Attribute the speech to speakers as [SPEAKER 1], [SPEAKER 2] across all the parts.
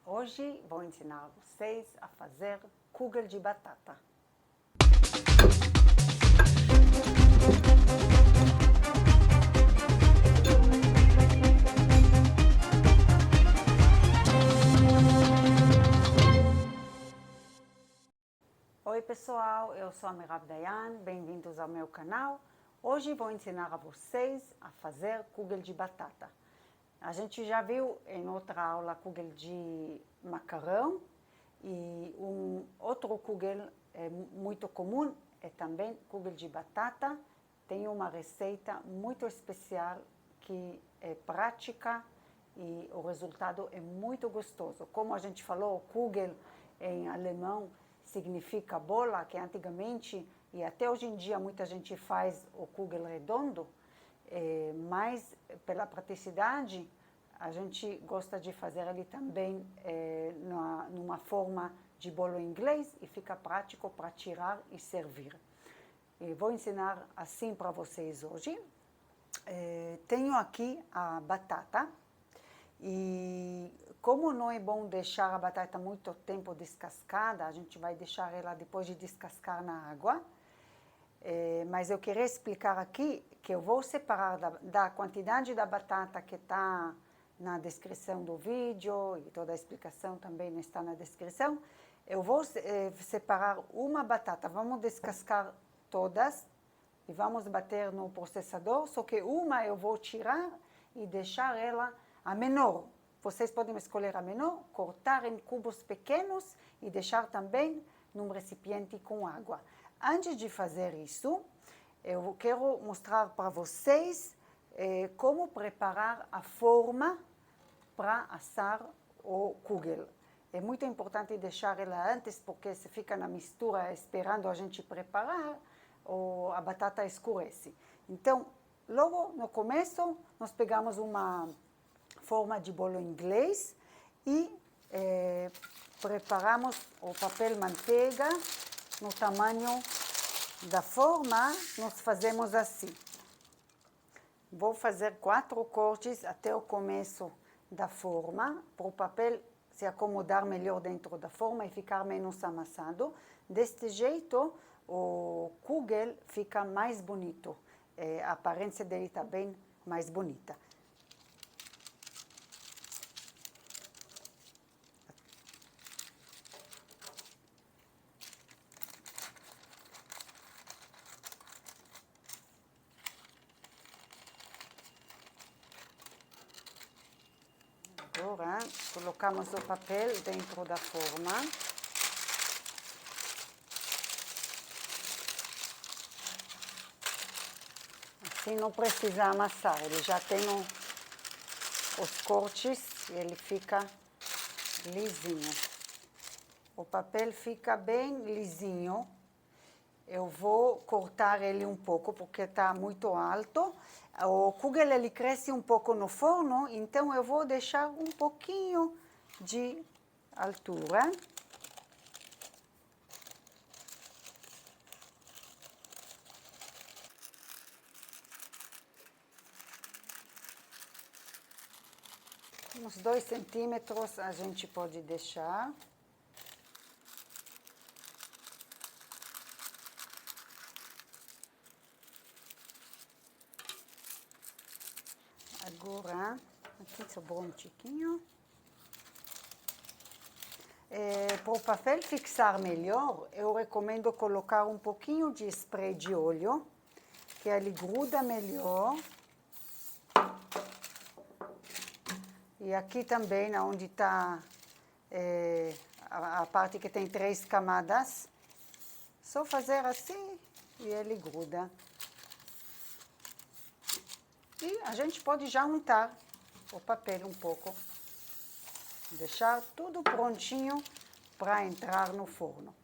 [SPEAKER 1] Hoje vou ensinar vocês a fazer kugel de batata. Oi pessoal, eu sou a Mirav Dayan, bem-vindos ao meu canal. Hoje vou ensinar a vocês a fazer kugel de batata. A gente já viu em outra aula kugel de macarrão e outro kugel muito comum é também kugel de batata. Tem uma receita muito especial que é prática e o resultado é muito gostoso. Como a gente falou, kugel em alemão significa bola, que antigamente e até hoje em dia muita gente faz o kugel redondo, mas pela praticidade a gente gosta de fazer ele também numa forma de bolo inglês e fica prático para tirar e servir. E vou ensinar assim para vocês hoje. Tenho aqui a batata e como não é bom deixar a batata muito tempo descascada, a gente vai deixar ela depois de descascar na água. Mas eu queria explicar aqui que eu vou separar da quantidade da batata que está na descrição do vídeo, e toda a explicação também está na descrição. Eu vou separar uma batata, vamos descascar todas e vamos bater no processador, só que uma eu vou tirar e deixar ela a menor. Vocês podem escolher a menor, cortar em cubos pequenos e deixar também num recipiente com água. Antes de fazer isso, eu quero mostrar para vocês como preparar a forma para assar o kugel. É muito importante deixar ela antes, porque se fica na mistura esperando a gente preparar, a batata escurece. Então, logo no começo, nós pegamos uma forma de bolo inglês e preparamos o papel manteiga no tamanho da forma. Nós fazemos assim. Vou fazer 4 cortes até o começo da forma, para o papel se acomodar melhor dentro da forma e ficar menos amassado. Deste jeito, o kugel fica mais bonito. A aparência dele está bem mais bonita. Agora, colocamos o papel dentro da forma. Assim não precisa amassar, ele já tem os cortes e ele fica lisinho. O papel fica bem lisinho. Eu vou cortar ele um pouco porque está muito alto. O kugel ele cresce um pouco no forno, então eu vou deixar um pouquinho de altura. Uns 2 centímetros a gente pode deixar. Agora, aqui sobrou um tiquinho. Para o papel fixar melhor, eu recomendo colocar um pouquinho de spray de óleo, que ele gruda melhor. E aqui também, onde está a parte que tem 3 camadas, só fazer assim e ele gruda. E a gente pode já untar o papel um pouco. Deixar tudo prontinho para entrar no forno.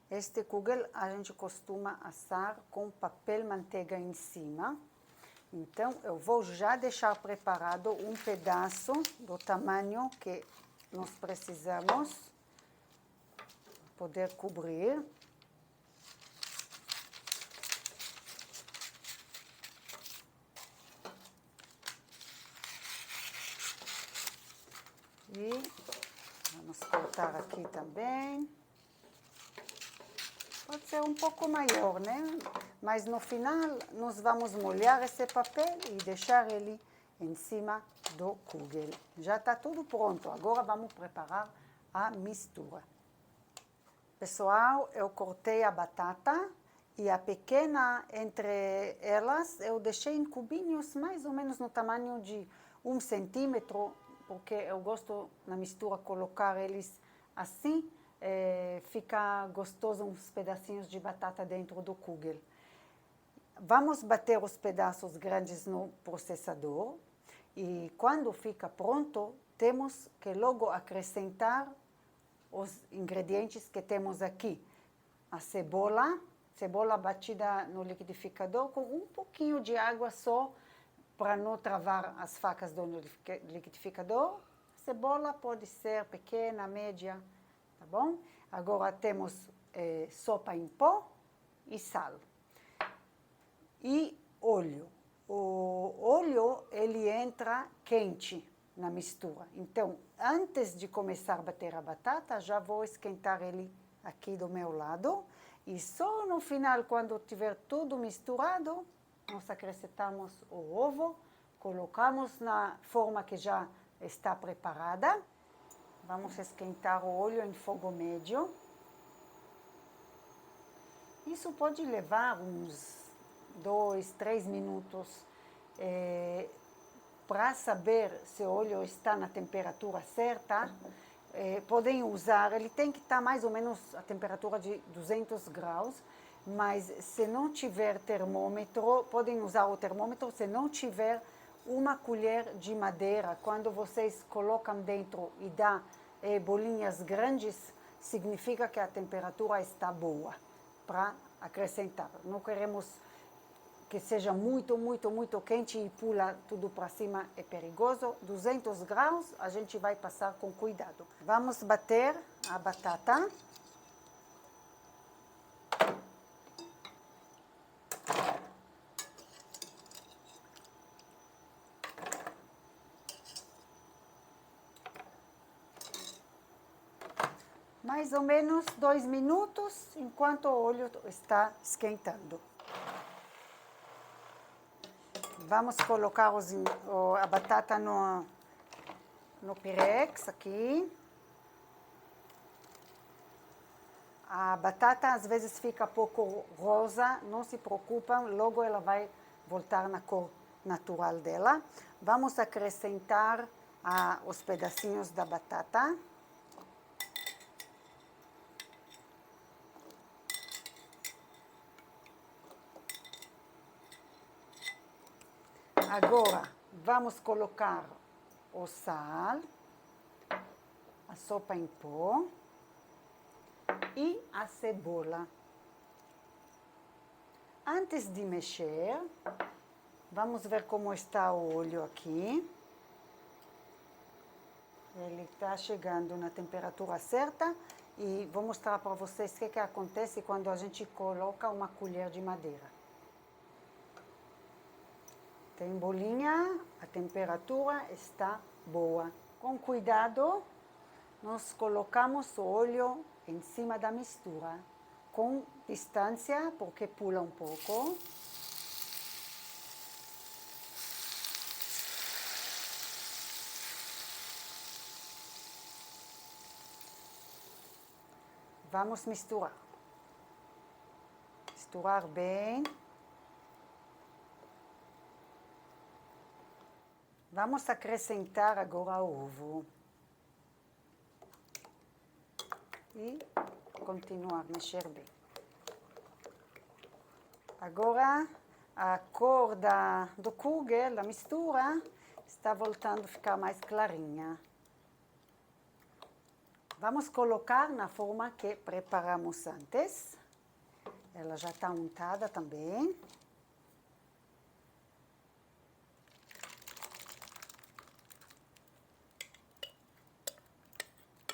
[SPEAKER 1] Este kugel a gente costuma assar com papel manteiga em cima. Então, eu vou já deixar preparado um pedaço do tamanho que nós precisamos poder cobrir. E Vamos cortar aqui também. Pode ser um pouco maior, né? Mas no final, nós vamos molhar esse papel e deixar ele em cima do kugel. Já está tudo pronto. Agora vamos preparar a mistura. Pessoal, eu cortei a batata e a pequena entre elas eu deixei em cubinhos mais ou menos no tamanho de 1 centímetro, porque eu gosto na mistura colocar eles assim, fica gostoso uns pedacinhos de batata dentro do kugel. Vamos bater os pedaços grandes no processador e quando fica pronto, temos que logo acrescentar os ingredientes que temos aqui. A cebola batida no liquidificador com um pouquinho de água só para não travar as facas do liquidificador. A cebola pode ser pequena, média, tá bom? Agora temos sopa em pó e sal. E óleo. O óleo, ele entra quente na mistura. Então, antes de começar a bater a batata, já vou esquentar ele aqui do meu lado. E só no final, quando tiver tudo misturado, nós acrescentamos o ovo, colocamos na forma que já está preparada. Vamos esquentar o óleo em fogo médio. Isso pode levar uns 2, 3 minutos para saber se o óleo está na temperatura certa. Podem usar, ele tem que estar mais ou menos a temperatura de 200 graus, mas se não tiver termômetro, podem usar o termômetro. Se não tiver, uma colher de madeira, quando vocês colocam dentro e dá bolinhas grandes, significa que a temperatura está boa para acrescentar. Não queremos que seja muito, muito, muito quente e pula tudo para cima, é perigoso. 200 graus, a gente vai passar com cuidado. Vamos bater a batata. Mais ou menos 2 minutos, enquanto o óleo está esquentando. Vamos colocar a batata no pirex aqui. A batata às vezes fica pouco rosa, não se preocupem, logo ela vai voltar na cor natural dela. Vamos acrescentar os pedacinhos da batata. Agora, vamos colocar o sal, a sopa em pó e a cebola. Antes de mexer, vamos ver como está o óleo aqui. Ele está chegando na temperatura certa e vou mostrar para vocês o que acontece quando a gente coloca uma colher de madeira. Tem bolinha, a temperatura está boa. Com cuidado, nós colocamos o óleo em cima da mistura. Com distância, porque pula um pouco. Vamos misturar. Misturar bem. Vamos acrescentar agora o ovo. E continuar a mexer bem. Agora, a cor do kugel, da mistura, está voltando a ficar mais clarinha. Vamos colocar na forma que preparamos antes. Ela já está untada também.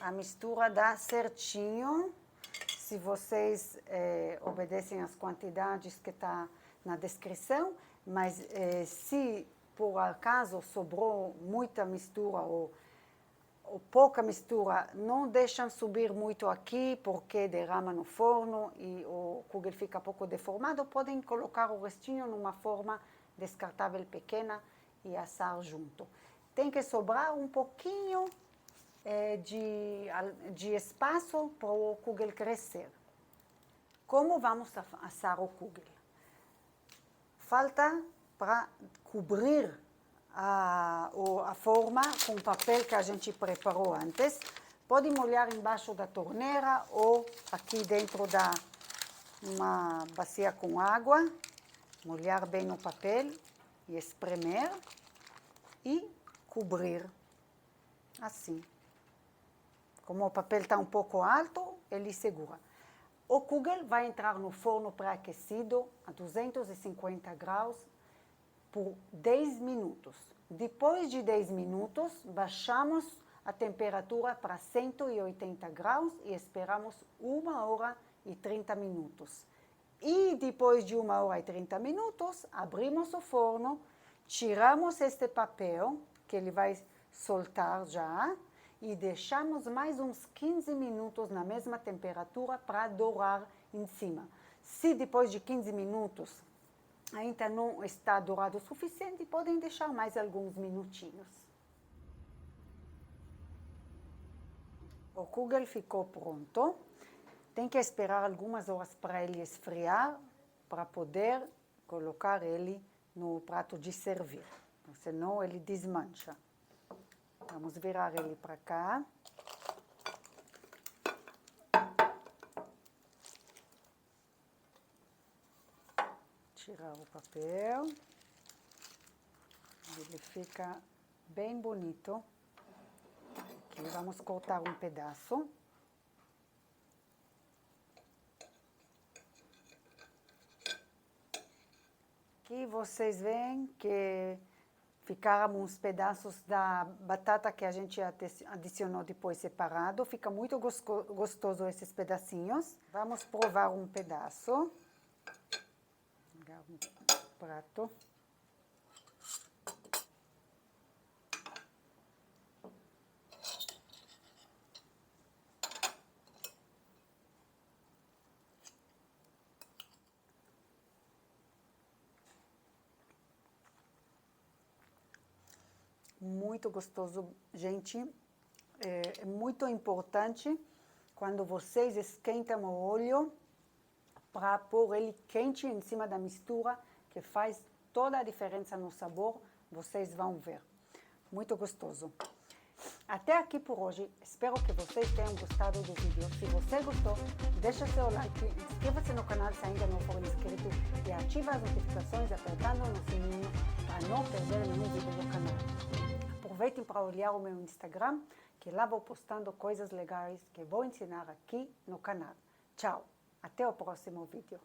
[SPEAKER 1] A mistura dá certinho, se vocês obedecem às quantidades que está na descrição, mas se por acaso sobrou muita mistura ou pouca mistura, não deixam subir muito aqui, porque derrama no forno e o kugel fica pouco deformado. Podem colocar o restinho numa forma descartável pequena e assar junto. Tem que sobrar um pouquinho de espaço para o kugel crescer. Como vamos assar o kugel? Falta para cobrir a forma com papel que a gente preparou antes. Pode molhar embaixo da torneira ou aqui dentro da uma bacia com água. Molhar bem no papel e espremer e cobrir assim. Como o papel está um pouco alto, ele segura. O kugel vai entrar no forno pré-aquecido a 250 graus por 10 minutos. Depois de 10 minutos, baixamos a temperatura para 180 graus e esperamos 1h30 minutos. E depois de 1h30 minutos, abrimos o forno, tiramos este papel, que ele vai soltar já, e deixamos mais uns 15 minutos na mesma temperatura para dourar em cima. Se depois de 15 minutos ainda não está dourado o suficiente, podem deixar mais alguns minutinhos. O kugel ficou pronto. Tem que esperar algumas horas para ele esfriar, para poder colocar ele no prato de servir. Senão ele desmancha. Vamos virar ele para cá. Tirar o papel. Ele fica bem bonito. Aqui vamos cortar um pedaço. Aqui vocês veem que ficaram uns pedaços da batata que a gente adicionou depois separado. Fica muito gostoso esses pedacinhos. Vamos provar um pedaço. Pegar um prato. Muito gostoso, gente. É muito importante quando vocês esquentam o óleo para pôr ele quente em cima da mistura, que faz toda a diferença no sabor. Vocês vão ver. Muito gostoso. Até aqui por hoje. Espero que vocês tenham gostado do vídeo. Se você gostou, deixa seu like, inscreva-se no canal se ainda não for inscrito e ative as notificações apertando no sininho para não perder nenhum vídeo do canal. Aproveitem para olhar o meu Instagram, que lá vou postando coisas legais que vou ensinar aqui no canal. Tchau! Até o próximo vídeo.